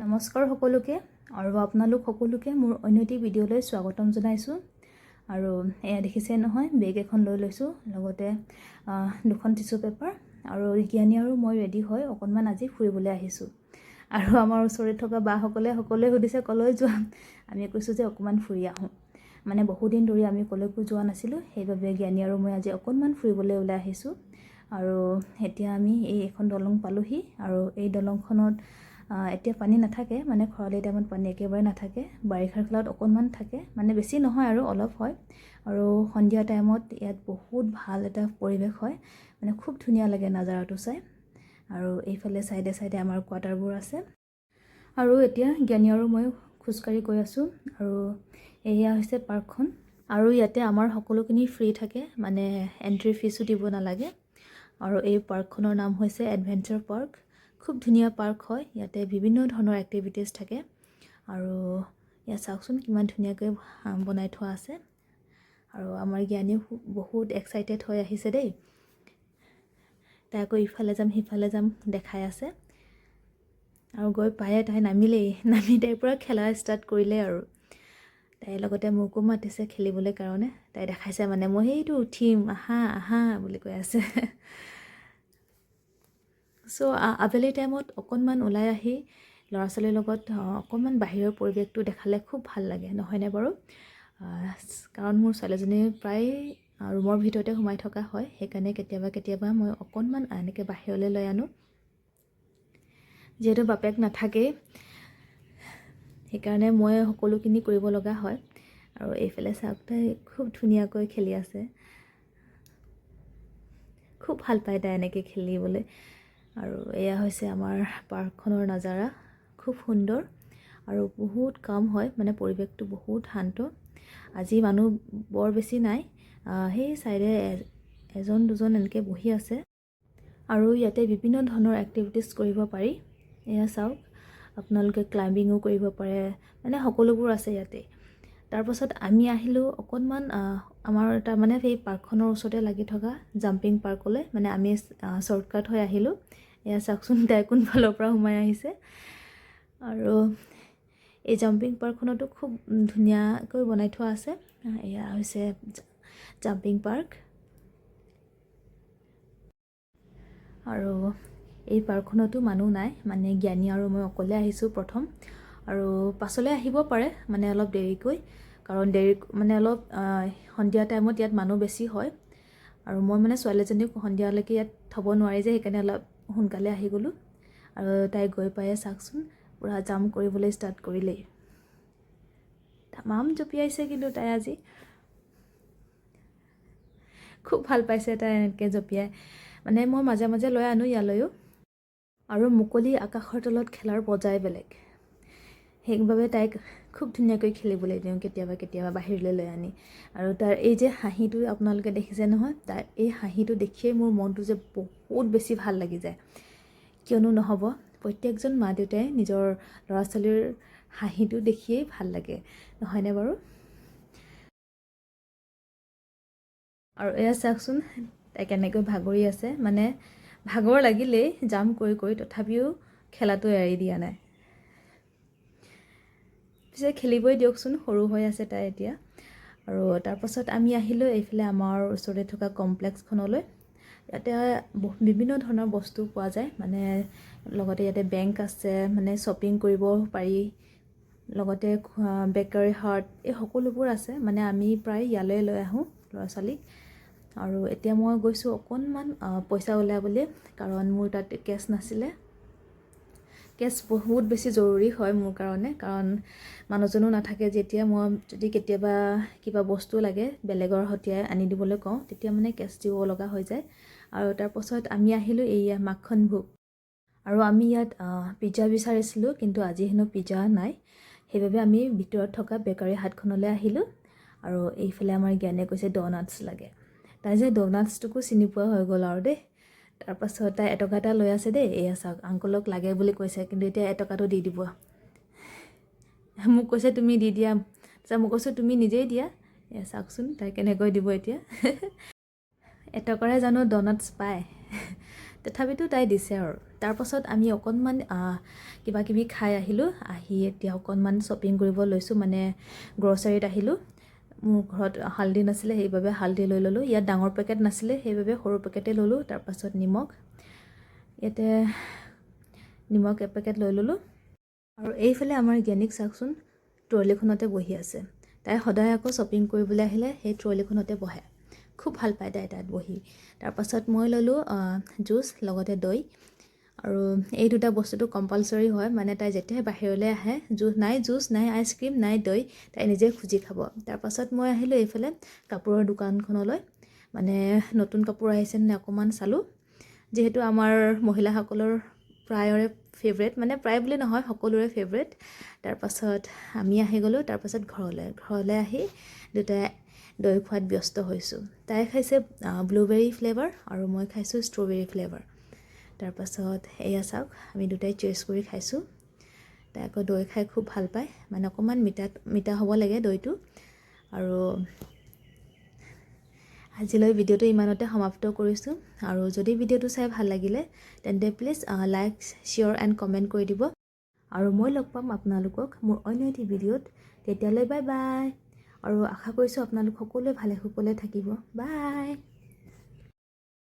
নমস্কাৰ সকলোকে আৰু আপোনালোক সকলোকে মোৰ অন্য এটি ভিডিঅ'লৈ স্বাগতম জনাইছোঁ। আৰু এয়া দেখিছে নহয়, বেগ এখন লৈ লৈছোঁ, লগতে দুখন টিছু পেপাৰ আৰু জ্ঞানী আৰু মই ৰেডি হৈ অকণমান আজি ফুৰিবলৈ আহিছোঁ। আৰু আমাৰ ওচৰত থকা সকলোৱে সুধিছে কলৈ যোৱা। আমি কৈছোঁ যে অকণমান ফুৰি আহোঁ, মানে বহুদিন ধৰি আমি কলৈকো যোৱা নাছিলোঁ, সেইবাবে জ্ঞানী আৰু মই আজি অকণমান ফুৰিবলৈ ওলাই আহিছোঁ। আৰু এতিয়া আমি এখন দলং পালোহি আৰু এই দলংখনত এতিয়া পানী নাথাকে, মানে খৰালি টাইমত পানী একেবাৰে নাথাকে, বাৰিষাৰ কালত অকণমান থাকে, মানে বেছি নহয় আৰু অলপ হয়। আৰু সন্ধিয়া টাইমত ইয়াত বহুত ভাল এটা পৰিৱেশ হয়, মানে খুব ধুনীয়া লাগে নাজাৰাটো চাই। আৰু এইফালে চাইডে চাইডে আমাৰ কোৱাৰ্টাৰবোৰ আছে। আৰু এতিয়া জ্ঞানী আৰু মই খোজকাঢ়ি গৈ আছোঁ। আৰু এয়া হৈছে পাৰ্কখন। আৰু ইয়াতে আমাৰ সকলোখিনি ফ্ৰী থাকে, মানে এণ্ট্ৰি ফিজো দিব নালাগে। আৰু এই পাৰ্কখনৰ নাম হৈছে এডভেঞ্চাৰ পাৰ্ক। খুব ধুনীয়া পাৰ্ক হয়, ইয়াতে বিভিন্ন ধৰণৰ এক্টিভিটিজ থাকে। আৰু ইয়াত চাওকচোন কিমান ধুনীয়াকৈ বনাই থোৱা আছে। আৰু আমাৰ জ্ঞানীও বহুত এক্সাইটেড হৈ আহিছে দেই, তাই আকৌ ইফালে যাম সিফালে যাম দেখাই আছে। আৰু গৈ পায়ে তাই নামি তাইৰ পৰা খেলা ষ্টাৰ্ট কৰিলে। আৰু তাইৰ লগতে মোকো মাতিছে খেলিবলৈ কাৰণে, তাই দেখাইছে মানে মই সেইটো উঠিম, আহা আহা বুলি কৈ আছে। চ' আবেলি টাইমত অকণমান ওলাই আহি ল'ৰা ছোৱালীৰ লগত অকণমান বাহিৰৰ পৰিৱেশটো দেখালে খুব ভাল লাগে, নহয়নে বাৰু? কাৰণ মোৰ ছোৱালীজনী প্ৰায় ৰুমৰ ভিতৰতে সোমাই থকা হয়, সেইকাৰণে কেতিয়াবা মই অকণমান এনেকৈ বাহিৰলৈ লৈ আনো। যিহেতু বাপেক নাথাকেই, সেইকাৰণে মই সকলোখিনি কৰিব লগা হয়। আৰু এইফালে চাওক, তাই খুব ধুনীয়াকৈ খেলি আছে, খুব ভাল পায় তাই এনেকৈ খেলিবলৈ। আৰু এয়া হৈছে আমাৰ পাৰ্কখনৰ নাজাৰা, খুব সুন্দৰ আৰু বহুত কাম হয়, মানে পৰিৱেশটো বহুত শান্ত। আজি মানুহ বৰ বেছি নাই, সেই চাইডে এজন দুজন এনেকৈ বহি আছে। আৰু ইয়াতে বিভিন্ন ধৰণৰ এক্টিভিটিজ কৰিব পাৰি। এয়া চাওক, আপোনালোকে ক্লাইম্বিঙো কৰিব পাৰে, মানে সকলোবোৰ আছে ইয়াতে। তাৰপাছত আমি আহিলোঁ অকণমান আমাৰ তাৰমানে সেই পাৰ্কখনৰ ওচৰতে লাগি থকা জাম্পিং পাৰ্কলৈ, মানে আমি শ্বৰ্টকাট হৈ আহিলোঁ। এয়া চাওকচোন, তাই কোনফালৰ পৰা সোমাই আহিছে। আৰু এই জাম্পিং পাৰ্কখনতো খুব ধুনীয়াকৈ বনাই থোৱা আছে। এয়া হৈছে জাম্পিং পাৰ্ক। আৰু এই পাৰ্কখনতো মানুহ নাই, মানে জ্ঞানী আৰু মই অকলে আহিছোঁ প্ৰথম। আৰু পাছলৈ আহিব পাৰে, মানে অলপ দেৰিকৈ, কাৰণ মানে অলপ সন্ধিয়া টাইমত ইয়াত মানুহ বেছি হয়। আৰু মই মানে ছোৱালীজনীক সন্ধিয়ালৈকে ইয়াত থ'ব নোৱাৰি যে, সেইকাৰণে অলপ সোনকালে আহি গ'লোঁ। আৰু তাই গৈ পায়ে চাওকচোন, পূৰা জাম্প কৰিবলৈ ষ্টাৰ্ট কৰিলেই। তামাম জঁপিয়াইছে কিন্তু তাই আজি খুব ভাল পাইছে তাই এনেকৈ জঁপিয়াই, মানে মই মাজে মাজে লৈ আনো ইয়ালৈও। আৰু মুকলি আকাশৰ তলত খেলাৰ বজাই বেলেগ, সেইবাবে তাইক খুব ধুনীয়াকৈ খেলিবলৈ দিওঁ কেতিয়াবা বাহিৰলৈ লৈ আনি। আৰু তাৰ এই যে হাঁহিটো আপোনালোকে দেখিছে নহয়, তাৰ এই হাঁহিটো দেখিয়েই মোৰ মনটো যে বহুত বেছি ভাল লাগি যায়। কিয়নো নহ'ব, প্ৰত্যেকজন মা দেউতাই নিজৰ ল'ৰা ছোৱালীৰ হাঁহিটো দেখিয়েই ভাল লাগে, নহয়নে বাৰু? আৰু এয়া চাওকচোন, তাই কেনেকৈ ভাগৰি আছে, মানে ভাগৰ লাগিলেই জাম্প কৰি তথাপিও খেলাটো এৰি দিয়া নাই। পিছে খেলিবই দিয়কচোন, সৰু হৈ আছে তাই এতিয়া। আৰু তাৰপাছত আমি আহিলোঁ এইফালে আমাৰ ওচৰতে থকা কমপ্লেক্সখনলৈ। ইয়াতে বিভিন্ন ধৰণৰ বস্তু পোৱা যায়, মানে লগতে ইয়াতে বেংক আছে, মানে শ্বপিং কৰিব পাৰি, লগতে বেকাৰী হাৰ্ট, এই সকলোবোৰ আছে। মানে আমি প্ৰায় ইয়ালৈ লৈ আহোঁ ল'ৰা ছোৱালীক। আৰু এতিয়া মই গৈছোঁ অকণমান পইচা উলিয়াবলৈ, কাৰণ মোৰ তাত কেছ নাছিলে। কেছ বহুত বেছি জৰুৰী হয় মোৰ কাৰণে, কাৰণ মানুহজনো নাথাকে যেতিয়া। মই যদি কেতিয়াবা কিবা বস্তু লাগে বেলেগৰ হতিয়াই আনি দিবলৈ কওঁ, তেতিয়া মানে কেছ দিব লগা হৈ যায়। আৰু তাৰপাছত আমি আহিলোঁ এইয়া মাখন ভোগ। আৰু আমি ইয়াত পিজ্জা বিচাৰিছিলোঁ, কিন্তু আজি হেনো পিজ্জা নাই, সেইবাবে আমি ভিতৰত থকা বেকাৰী হাটখনলৈ আহিলোঁ। আৰু এইফালে আমাৰ জ্ঞানে কৈছে ড'নাটছ লাগে, তাই যে ড'নাটছটোকো চিনি পোৱা হৈ গ'ল আৰু দেই। তাৰপাছত তাই এটকা এটা লৈ আছে দেই, এয়া চাওক, আংকলক লাগে বুলি কৈছে, কিন্তু এতিয়া এটকাটো দি দিব। মোক কৈছে তুমি দি দিয়া, তাৰপিছত মোক কৈছোঁ তুমি নিজেই দিয়া। এয়া চাওকচোন তাই কেনেকৈ দিব এতিয়া। এটকাৰে জানো ড'নাটছ পায়, তথাপিতো তাই দিছে আৰু তাৰ পাছত আমি অকণমান কিবা কিবি খাই আহিলোঁ আহি এতিয়া অকণমান শ্বপিং কৰিব লৈছোঁ মানে গ্ৰ'চাৰীত আহিলোঁ মোৰ ঘৰত হালধি নাছিলে সেইবাবে হালধি লৈ ল'লোঁ ইয়াত ডাঙৰ পেকেট নাছিলে সেইবাবে সৰু পেকেটে ল'লোঁ তাৰ পাছত নিমখ ইয়াতে নিমখ এপেকেট লৈ ল'লোঁ আৰু এইফালে আমাৰ জ্ঞানিক চাওকচোন ট্ৰলিখনতে বহি আছে তাই সদায় আকৌ শ্বপিং কৰিবলৈ আহিলে সেই ট্ৰলিখনতে বহে খুব ভাল পায় তাই তাত বহি তাৰ পাছত মই ল'লোঁ জুচ লগতে দৈ আৰু এই দুটা বস্তুটো কম্পালচৰি হয় মানে তাই যেতিয়াই বাহিৰলৈ আহে জুচ নাই আইচক্ৰীম নাই দৈ তাই নিজে খুজি খাব তাৰ পাছত মই আহিলোঁ এইফালে কাপোৰৰ দোকানখনলৈ মানে নতুন কাপোৰ আহিছে নে অকণমান চালোঁ যিহেতু আমাৰ মহিলাসকলৰ প্ৰায়ৰে ফেভৰেট মানে প্ৰায় বুলি নহয় সকলোৰে ফেভৰেট তাৰ পাছত আমি আহি গ'লোঁ তাৰ পাছত ঘৰলৈ আহি দুটাই দৈ খোৱাত ব্যস্ত হৈছোঁ তাই খাইছে ব্লুবেৰী ফ্লেভাৰ আৰু মই খাইছোঁ ষ্ট্ৰবেৰী ফ্লেভাৰ তাৰ পাছত এয়া চাওক আমি দুটাই চইচ কৰি খাইছোঁ তাই আকৌ দৈ খাই খুব ভাল পায় মানে অকণমান মিঠা হ'ব লাগে দৈটো আৰু আজিলৈ ভিডিঅ'টো ইমানতে সমাপ্ত কৰিছোঁ আৰু যদি ভিডিঅ'টো চাই ভাল লাগিলে তেন্তে please like share and comment কৰি দিব আৰু মই লগ পাম আপোনালোকক মোৰ অন্য এটি ভিডিঅ'ত তেতিয়ালৈ বাই বাই আৰু আশা কৰিছোঁ আপোনালোক সকলোৱে ভালে কুশলে থাকিব বাই